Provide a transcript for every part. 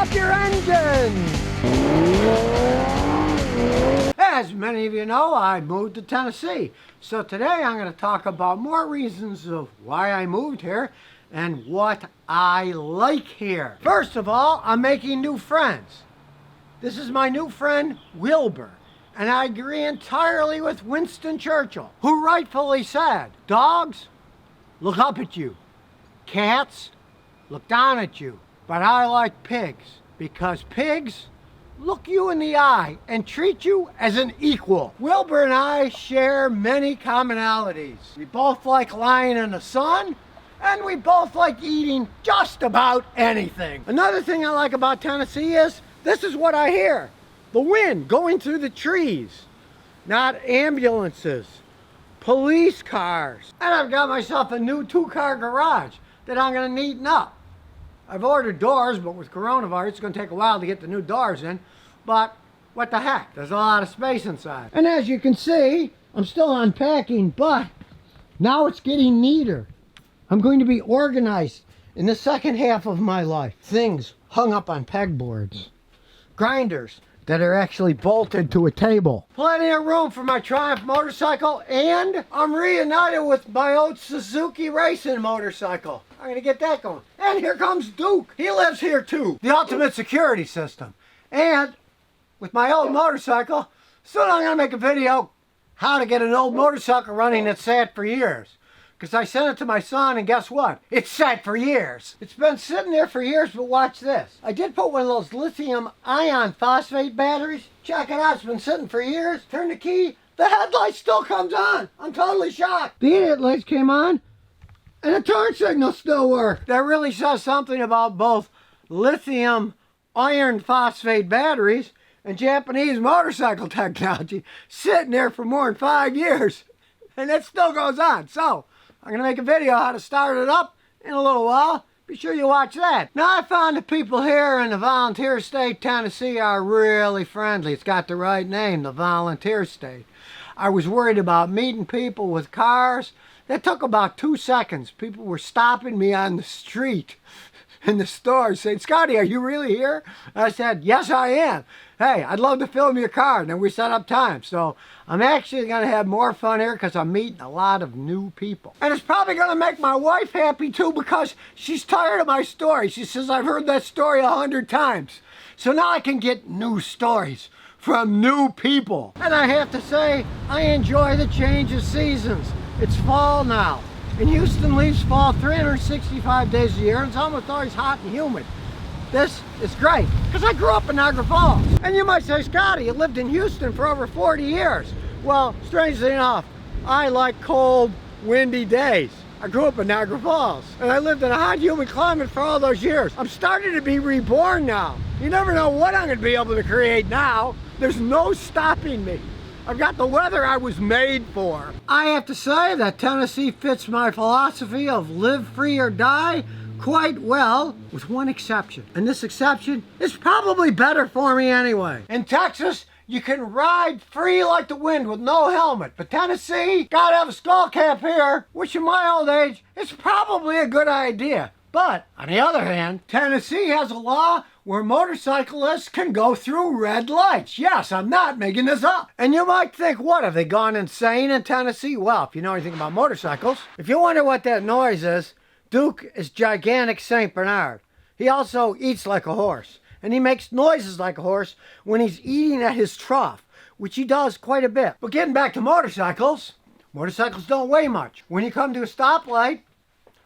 up your engines! As many of you know, I moved to Tennessee. So today I'm going to talk about more reasons of why I moved here and what I like here. First of all, I'm making new friends. This is my new friend, Wilbur. And I agree entirely with Winston Churchill, who rightfully said, dogs look up at you. Cats look down at you. But I like pigs because pigs look you in the eye and treat you as an equal. Wilbur and I share many commonalities. We both like lying in the sun, and we both like eating just about anything. Another thing I like about Tennessee is, this is what I hear. The wind going through the trees. Not ambulances, police cars. And I've got myself a new 2-car garage that I'm gonna neaten up. I've ordered doors, but with coronavirus, it's gonna take a while to get the new doors in. But what the heck, there's a lot of space inside. And as you can see, I'm still unpacking, but now it's getting neater. I'm going to be organized in the second half of my life. Things hung up on pegboards. Grinders that are actually bolted to a table. Plenty of room for my Triumph motorcycle, and I'm reunited with my old Suzuki racing motorcycle. I'm gonna get that going. And here comes Duke. He lives here too. The ultimate security system. And with my old motorcycle, soon I'm gonna make a video how to get an old motorcycle running that's sat for years. Because I sent it to my son, and guess what? It's sat for years. It's been sitting there for years, but watch this. I did put one of those lithium iron phosphate batteries. Check it out, it's been sitting for years. Turn the key, the headlight still comes on. I'm totally shocked. The idiot lights came on, and the turn signal still worked. That really says something about both lithium iron phosphate batteries and Japanese motorcycle technology sitting there for more than 5 years. And it still goes on. So, I'm going to make a video how to start it up in a little while. Be sure you watch that. Now, I found the people here in the Volunteer State, Tennessee are really friendly. It's got the right name, the Volunteer State. I was worried about meeting people with cars. That took about 2 seconds. People were stopping me on the street in the store saying, Scotty, are you really here? I said, yes, I am. Hey, I'd love to film your car. And then we set up time. So I'm actually going to have more fun here because I'm meeting a lot of new people. And it's probably going to make my wife happy too because she's tired of my story. She says, I've heard that story 100 times. So now I can get new stories from new people. And I have to say, I enjoy the change of seasons. It's fall now. And Houston leaves fall 365 days a year, and it's almost always hot and humid. This is great, because I grew up in Niagara Falls. And you might say, Scotty, you lived in Houston for over 40 years. Well, strangely enough, I like cold, windy days. I grew up in Niagara Falls, and I lived in a hot, humid climate for all those years. I'm starting to be reborn now. You never know what I'm going to be able to create now. There's no stopping me. I've got the weather I was made for. I have to say that Tennessee fits my philosophy of live free or die quite well, with one exception. And this exception is probably better for me anyway. In Texas, you can ride free like the wind with no helmet. But Tennessee, gotta have a skull cap here, which in my old age is probably a good idea. But, on the other hand, Tennessee has a law where motorcyclists can go through red lights. Yes, I'm not making this up. And you might think, what, have they gone insane in Tennessee? Well, if you know anything about motorcycles, if you wonder what that noise is, Duke is gigantic St. Bernard. He also eats like a horse. And he makes noises like a horse when he's eating at his trough, which he does quite a bit. But getting back to motorcycles, motorcycles don't weigh much. When you come to a stoplight,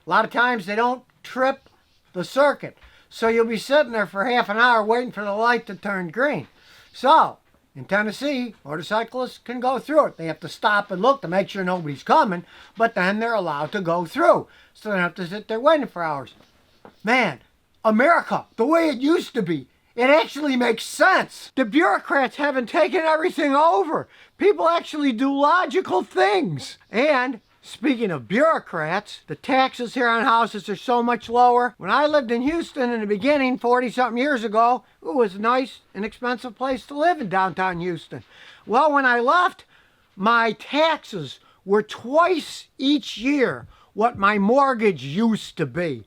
a lot of times they don't trip the circuit. So you'll be sitting there for half an hour waiting for the light to turn green. So, in Tennessee, motorcyclists can go through it. They have to stop and look to make sure nobody's coming, but then they're allowed to go through. So they don't have to sit there waiting for hours. Man, America, the way it used to be, it actually makes sense. The bureaucrats haven't taken everything over. People actually do logical things. And speaking of bureaucrats, the taxes here on houses are so much lower. When I lived in Houston in the beginning, 40-something years ago, it was a nice, inexpensive place to live in downtown Houston. Well, when I left, my taxes were twice each year what my mortgage used to be.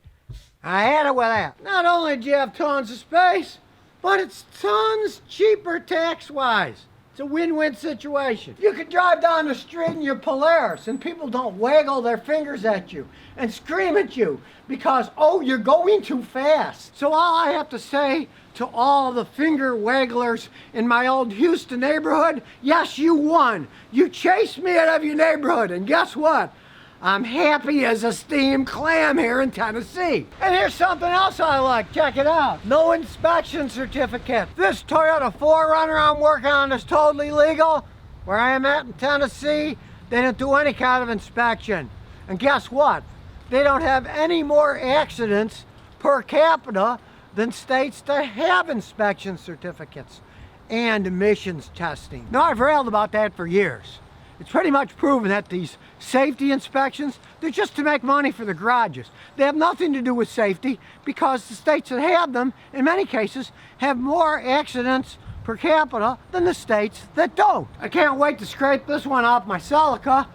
I had it with that. Not only do you have tons of space, but it's tons cheaper tax-wise. It's a win-win situation. You can drive down the street in your Polaris and people don't waggle their fingers at you and scream at you because, oh, you're going too fast. So all I have to say to all the finger wagglers in my old Houston neighborhood, yes, you won. You chased me out of your neighborhood, and guess what? I'm happy as a steamed clam here in Tennessee. And here's something else I like. Check it out. No inspection certificate. This Toyota 4Runner I'm working on is totally legal. Where I am at in Tennessee, they don't do any kind of inspection. And guess what? They don't have any more accidents per capita than states that have inspection certificates and emissions testing. Now, I've railed about that for years. It's pretty much proven that these safety inspections, they're just to make money for the garages. They have nothing to do with safety because the states that have them, in many cases, have more accidents per capita than the states that don't. I can't wait to scrape this one off my Celica.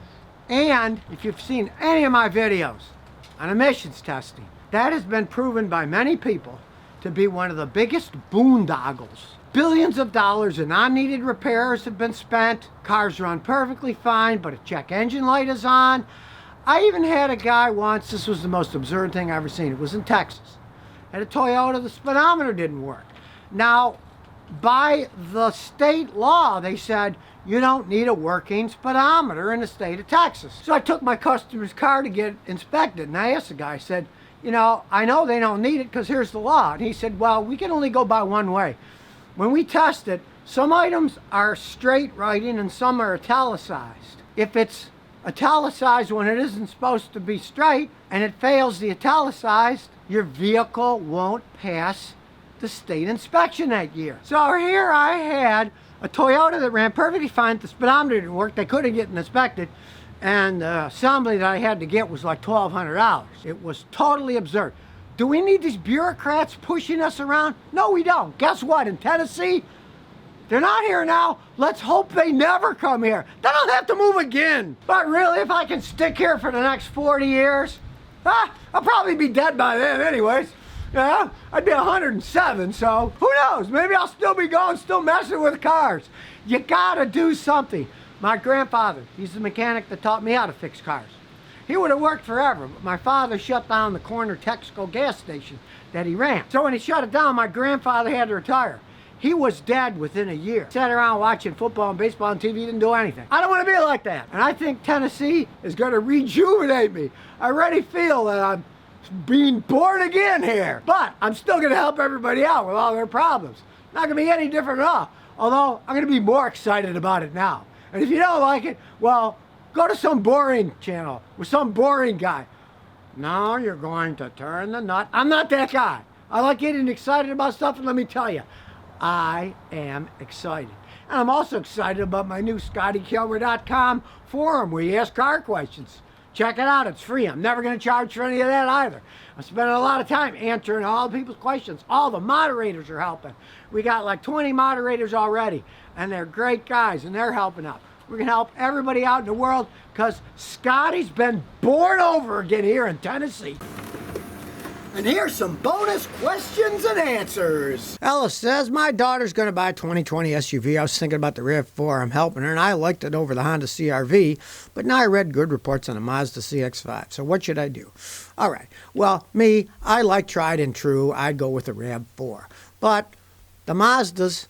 And if you've seen any of my videos on emissions testing, that has been proven by many people to be one of the biggest boondoggles. Billions of dollars in unneeded repairs have been spent. Cars run perfectly fine, but a check engine light is on. I even had a guy once, this was the most absurd thing I've ever seen. It was in Texas. At a Toyota, the speedometer didn't work. Now, by the state law, they said, you don't need a working speedometer in the state of Texas. So I took my customer's car to get it inspected, and I asked the guy, I said, you know, I know they don't need it because here's the law. And he said, well, we can only go by one way. When we test it, some items are straight writing and some are italicized. If it's italicized when it isn't supposed to be straight and it fails the italicized, your vehicle won't pass the state inspection that year. So here I had a Toyota that ran perfectly fine. The speedometer didn't work. They couldn't get it inspected. And the assembly that I had to get was like $1,200. It was totally absurd. Do we need these bureaucrats pushing us around? No, we don't. Guess what? In Tennessee, they're not here now. Let's hope they never come here. Then I'll have to move again. But really, if I can stick here for the next 40 years, I'll probably be dead by then anyways. Yeah, I'd be 107, so who knows? Maybe I'll still be going, still messing with cars. You gotta do something. My grandfather, he's the mechanic that taught me how to fix cars. He would have worked forever, but my father shut down the corner Texaco gas station that he ran. So when he shut it down, my grandfather had to retire. He was dead within a year. Sat around watching football and baseball on TV, didn't do anything. I don't want to be like that. And I think Tennessee is going to rejuvenate me. I already feel that I'm being born again here. But I'm still going to help everybody out with all their problems. Not going to be any different at all. Although I'm going to be more excited about it now. And if you don't like it, well, go to some boring channel with some boring guy. Now you're going to turn the nut. I'm not that guy. I like getting excited about stuff, and let me tell you, I am excited. And I'm also excited about my new ScottyKilmer.com forum where you ask car questions. Check it out. It's free. I'm never going to charge for any of that either. I'm spending a lot of time answering all the people's questions. All the moderators are helping. We got like 20 moderators already, and they're great guys, and they're helping out. We're going to help everybody out in the world because Scotty's been born over again here in Tennessee. And here's some bonus questions and answers. Alice says, my daughter's going to buy a 2020 SUV. I was thinking about the RAV4. I'm helping her, and I liked it over the Honda CR-V, but now I read good reports on the Mazda CX-5. So what should I do? All right. Well, me, I like tried and true. I'd go with the RAV4. But the Mazda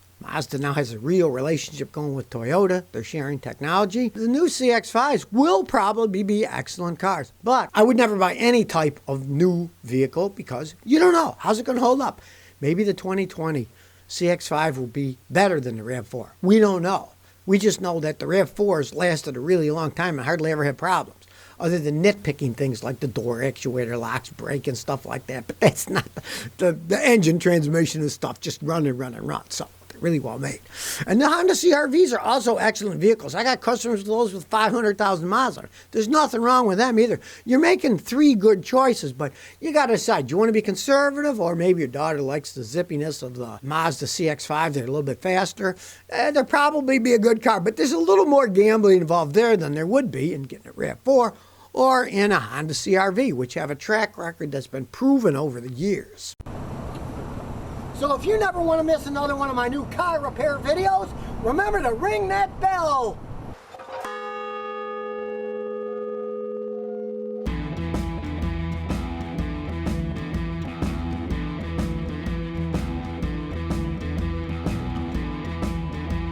now has a real relationship going with Toyota. They're sharing technology. The new CX-5s will probably be excellent cars, but I would never buy any type of new vehicle because you don't know. How's it going to hold up? Maybe the 2020 CX-5 will be better than the RAV4. We don't know. We just know that the RAV4s lasted a really long time and hardly ever had problems, other than nitpicking things like the door actuator, locks, brake, and stuff like that. But that's not the engine, transmission, and stuff. Just run. So really well made. And the Honda CR-Vs are also excellent vehicles. I got customers with those with 500,000 miles on it. There's nothing wrong with them either. You're making three good choices, but you got to decide. Do you want to be conservative, or maybe your daughter likes the zippiness of the Mazda CX-5? They're a little bit faster. They'll probably be a good car, but there's a little more gambling involved there than there would be in getting a RAV4 or in a Honda CR-V, which have a track record that's been proven over the years. So if you never want to miss another one of my new car repair videos, remember to ring that bell.